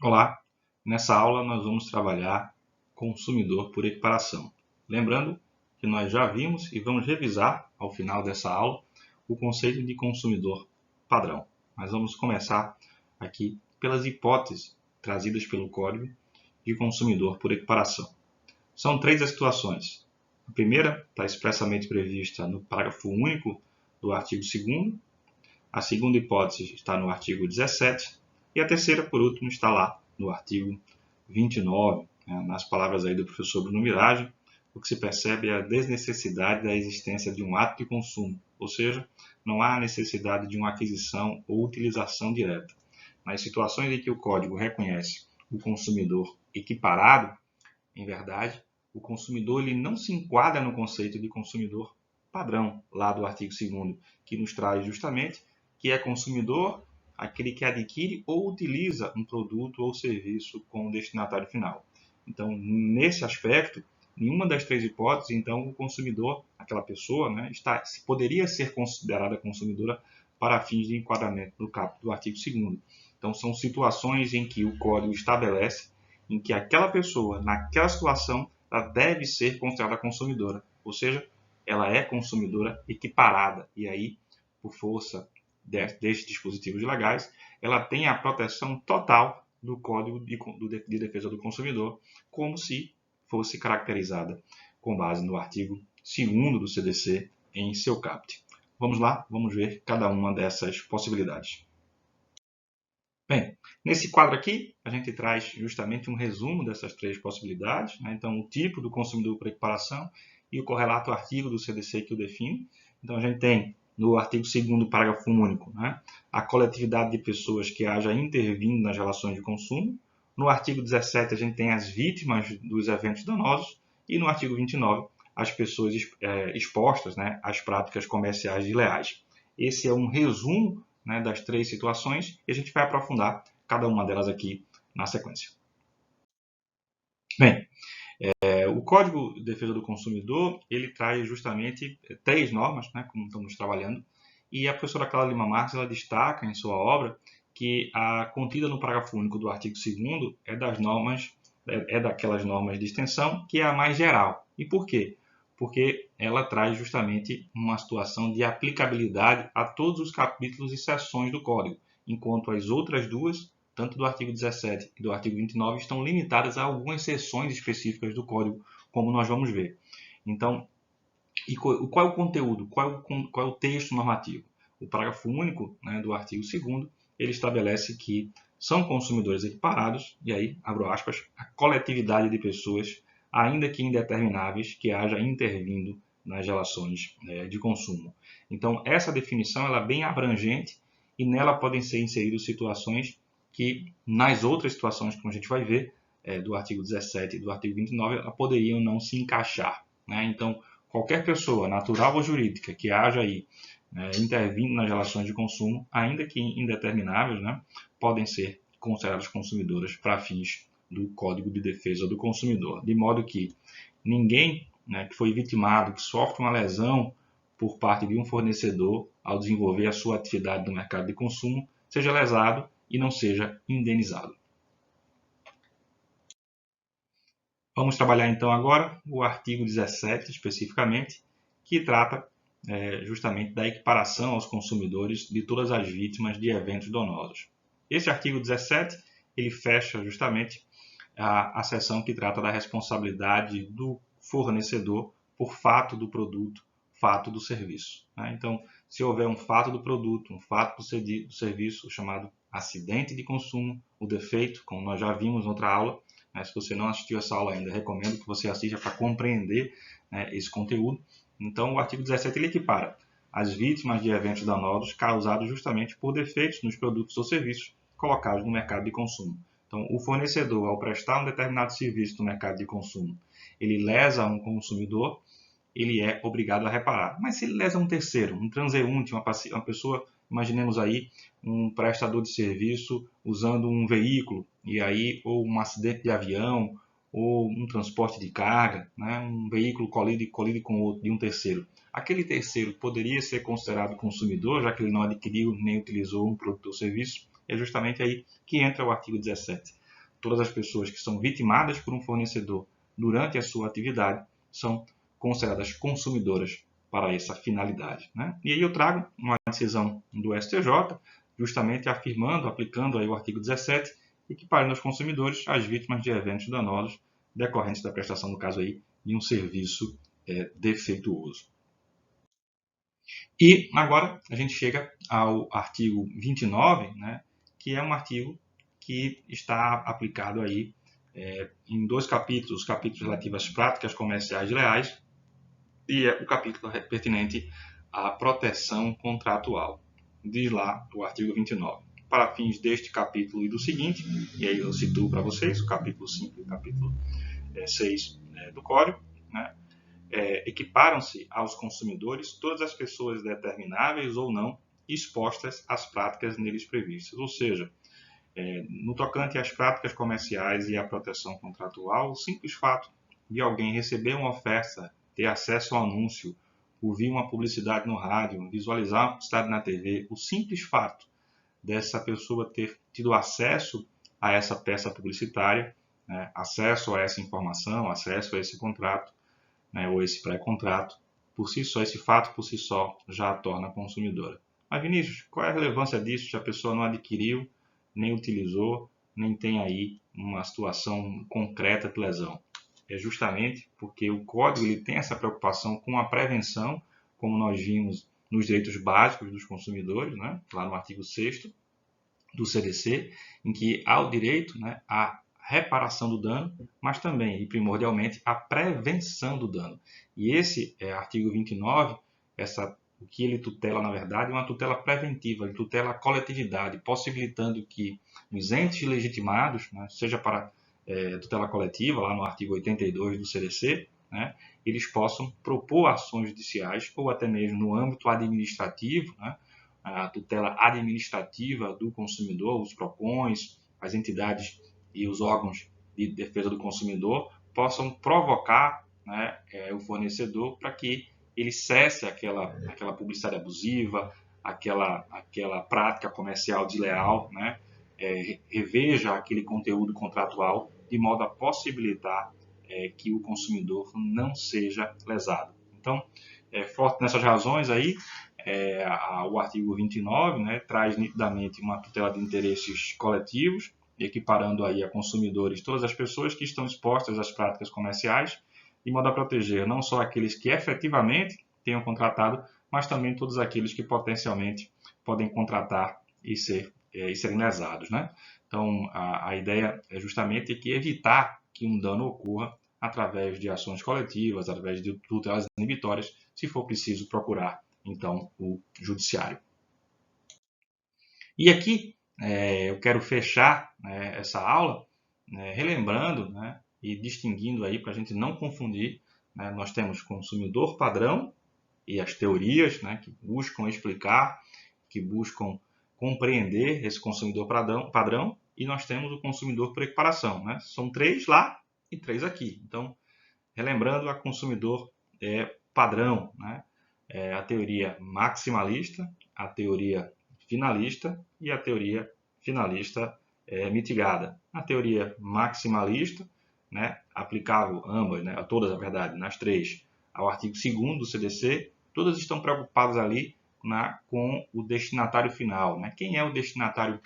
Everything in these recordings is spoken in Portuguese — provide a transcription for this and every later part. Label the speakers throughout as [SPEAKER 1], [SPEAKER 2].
[SPEAKER 1] Olá, nessa aula nós vamos trabalhar consumidor por equiparação. Lembrando que nós já vimos e vamos revisar ao final dessa aula o conceito de consumidor padrão. Mas vamos começar aqui pelas hipóteses trazidas pelo Código de consumidor por equiparação. São três as situações. A primeira está expressamente prevista no parágrafo único do artigo 2º, a segunda hipótese está no artigo 17 e a terceira, por último, está lá no artigo 29, nas palavras aí do professor Bruno Mirage, o que se percebe é a desnecessidade da existência de um ato de consumo, ou seja, não há necessidade de uma aquisição ou utilização direta. Nas situações em que o código reconhece o consumidor equiparado, em verdade, o consumidor ele não se enquadra no conceito de consumidor padrão, lá do artigo 2º, que nos traz justamente que é consumidor aquele que adquire ou utiliza um produto ou serviço com o destinatário final. Então, nesse aspecto, nenhuma das três hipóteses, então, o consumidor, aquela pessoa, poderia ser considerada consumidora para fins de enquadramento do caput do artigo 2º. Então, são situações em que o código estabelece em que aquela pessoa, naquela situação, ela deve ser considerada consumidora, ou seja, ela é consumidora equiparada, e aí, por força destes dispositivos legais, ela tem a proteção total do Código de Defesa do Consumidor, como se fosse caracterizada com base no artigo 2º do CDC em seu caput. Vamos lá, vamos ver cada uma dessas possibilidades. Bem, nesse quadro aqui, a gente traz justamente um resumo dessas três possibilidades, Então, o tipo do consumidor por equiparação e o correlato artigo do CDC que o define. Então, a gente tem no artigo 2º, parágrafo único, a coletividade de pessoas que haja intervindo nas relações de consumo. No artigo 17, a gente tem as vítimas dos eventos danosos. E no artigo 29, as pessoas expostas às práticas comerciais desleais. Esse é um resumo das três situações e a gente vai aprofundar cada uma delas aqui na sequência. Bem, o Código de Defesa do Consumidor, ele traz justamente três normas, como estamos trabalhando, e a professora Clara Lima Marques ela destaca em sua obra que a contida no parágrafo único do artigo 2º é daquelas normas de extensão que é a mais geral. E por quê? Porque ela traz justamente uma situação de aplicabilidade a todos os capítulos e seções do Código, enquanto as outras duas, tanto do artigo 17 e do artigo 29, estão limitadas a algumas seções específicas do Código, como nós vamos ver. Então, qual é o conteúdo? Qual é o texto normativo? O parágrafo único do artigo 2º, ele estabelece que são consumidores equiparados, e aí, abro aspas, a coletividade de pessoas, ainda que indetermináveis, que haja intervindo nas relações de consumo. Então, essa definição ela é bem abrangente e nela podem ser inseridas situações que, nas outras situações, como a gente vai ver, do artigo 17 e do artigo 29, ela poderiam não se encaixar. Então, qualquer pessoa, natural ou jurídica, que haja aí intervindo nas relações de consumo, ainda que indetermináveis, podem ser consideradas consumidoras para fins do Código de Defesa do Consumidor. De modo que ninguém que foi vitimado, que sofre uma lesão por parte de um fornecedor ao desenvolver a sua atividade no mercado de consumo, seja lesado e não seja indenizado. Vamos trabalhar então agora o artigo 17 especificamente, que trata justamente da equiparação aos consumidores de todas as vítimas de eventos danosos. Esse artigo 17 ele fecha justamente a seção que trata da responsabilidade do fornecedor por fato do produto, fato do serviço. Então, se houver um fato do produto, um fato do serviço, chamado acidente de consumo, o defeito, como nós já vimos em outra aula, se você não assistiu essa aula ainda, recomendo que você assista para compreender esse conteúdo. Então, o artigo 17 ele equipara as vítimas de eventos danosos causados justamente por defeitos nos produtos ou serviços colocados no mercado de consumo. Então, o fornecedor, ao prestar um determinado serviço no mercado de consumo, ele lesa um consumidor, ele é obrigado a reparar. Mas se ele lesa um terceiro, um transeunte, uma pessoa, imaginemos aí um prestador de serviço usando um veículo, e aí ou um acidente de avião, ou um transporte de carga, um veículo colide com outro de um terceiro. Aquele terceiro poderia ser considerado consumidor, já que ele não adquiriu nem utilizou um produto ou serviço. É justamente aí que entra o artigo 17. todas as pessoas que são vitimadas por um fornecedor durante a sua atividade são consideradas consumidoras para essa finalidade, né? E aí eu trago uma decisão do STJ, justamente afirmando, aplicando aí o artigo 17, equiparando aos consumidores as vítimas de eventos danosos decorrentes da prestação, no caso aí, de um serviço defeituoso. E agora a gente chega ao artigo 29, né, que é um artigo que está aplicado aí em dois capítulos, os capítulos relativos às práticas comerciais leais e o capítulo pertinente à proteção contratual. Diz lá o artigo 29. Para fins deste capítulo e do seguinte, e aí eu situo para vocês o capítulo 5 e o capítulo 6 do Código, né, equiparam-se aos consumidores todas as pessoas determináveis ou não expostas às práticas neles previstas. Ou seja, no tocante às práticas comerciais e à proteção contratual, o simples fato de alguém receber uma oferta, ter acesso ao anúncio, ouvir uma publicidade no rádio, visualizar uma publicidade na TV, o simples fato dessa pessoa ter tido acesso a essa peça publicitária, né, acesso a essa informação, acesso a esse contrato, né, ou esse pré-contrato, por si só, esse fato por si só já a torna consumidora. Mas Vinícius, qual é a relevância disso se a pessoa não adquiriu, nem utilizou, nem tem aí uma situação concreta de lesão? É justamente porque o Código ele tem essa preocupação com a prevenção, como nós vimos nos direitos básicos dos consumidores, né, lá no artigo 6º do CDC, em que há o direito, né, à reparação do dano, mas também, e primordialmente, a prevenção do dano. E esse artigo 29, o que ele tutela, na verdade, é uma tutela preventiva, ele tutela a coletividade, possibilitando que os entes legitimados, né, seja para tutela coletiva, lá no artigo 82 do CDC, né, eles possam propor ações judiciais ou até mesmo no âmbito administrativo, né, a tutela administrativa do consumidor, os PROCONs, as entidades e os órgãos de defesa do consumidor possam provocar, né, o fornecedor para que ele cesse aquela publicidade abusiva, aquela prática comercial desleal, né, reveja aquele conteúdo contratual de modo a possibilitar que o consumidor não seja lesado. Então, forte nessas razões aí, o artigo 29, né, traz nitidamente uma tutela de interesses coletivos, equiparando aí a consumidores todas as pessoas que estão expostas às práticas comerciais, de modo a proteger não só aqueles que efetivamente tenham contratado, mas também todos aqueles que potencialmente podem contratar e serem lesados, né? Então, a ideia é justamente que evitar que um dano ocorra através de ações coletivas, através de tutelas inibitórias, se for preciso procurar, então, o judiciário. E aqui eu quero fechar essa aula relembrando, né, e distinguindo aí para a gente não confundir, né, nós temos consumidor padrão e as teorias, né, que buscam explicar, que buscam compreender esse consumidor padrão, e nós temos o consumidor por equiparação, né? São 3 lá e 3 aqui. Então, relembrando, a consumidor padrão, né? A teoria maximalista, a teoria finalista e a teoria finalista mitigada. A teoria maximalista, né, aplicável ambas, né, a todas, na verdade, nas 3, ao artigo 2º do CDC, todas estão preocupadas ali com o destinatário final, né? Quem é o destinatário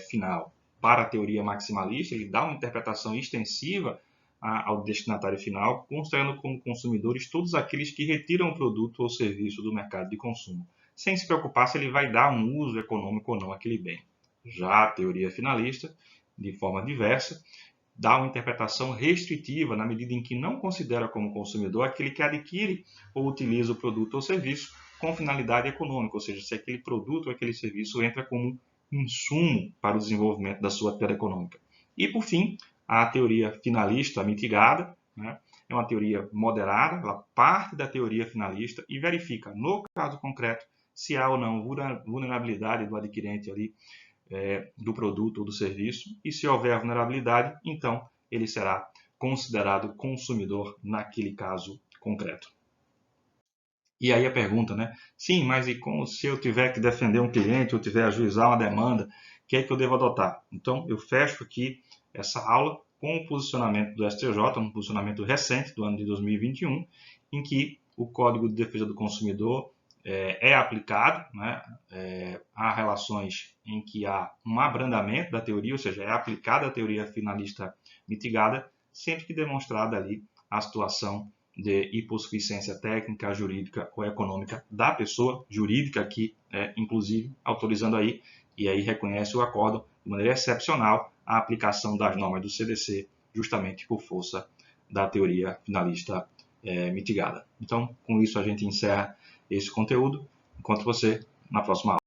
[SPEAKER 1] final? Para a teoria maximalista, ele dá uma interpretação extensiva ao destinatário final, considerando como consumidores todos aqueles que retiram o produto ou serviço do mercado de consumo, sem se preocupar se ele vai dar um uso econômico ou não àquele bem. Já a teoria finalista, de forma diversa, dá uma interpretação restritiva na medida em que não considera como consumidor aquele que adquire ou utiliza o produto ou serviço com finalidade econômica, ou seja, se aquele produto ou aquele serviço entra como insumo para o desenvolvimento da sua atividade econômica. E, por fim, a teoria finalista mitigada, né, é uma teoria moderada, ela parte da teoria finalista e verifica, no caso concreto, se há ou não vulnerabilidade do adquirente ali, do produto ou do serviço, e se houver vulnerabilidade, então ele será considerado consumidor naquele caso concreto. E aí a pergunta, né? Sim, mas e como se eu tiver que defender um cliente, ou tiver a ajuizar uma demanda, o que é que eu devo adotar? Então, eu fecho aqui essa aula com o posicionamento do STJ, um posicionamento recente do ano de 2021, em que o Código de Defesa do Consumidor é aplicado, né? Há relações em que há um abrandamento da teoria, ou seja, é aplicada a teoria finalista mitigada, sempre que demonstrada ali a situação de hipossuficiência técnica, jurídica ou econômica da pessoa jurídica, que inclusive autorizando aí, e aí reconhece o acórdão de maneira excepcional a aplicação das normas do CDC, justamente por força da teoria finalista mitigada. Então, com isso a gente encerra esse conteúdo. Encontro você na próxima aula.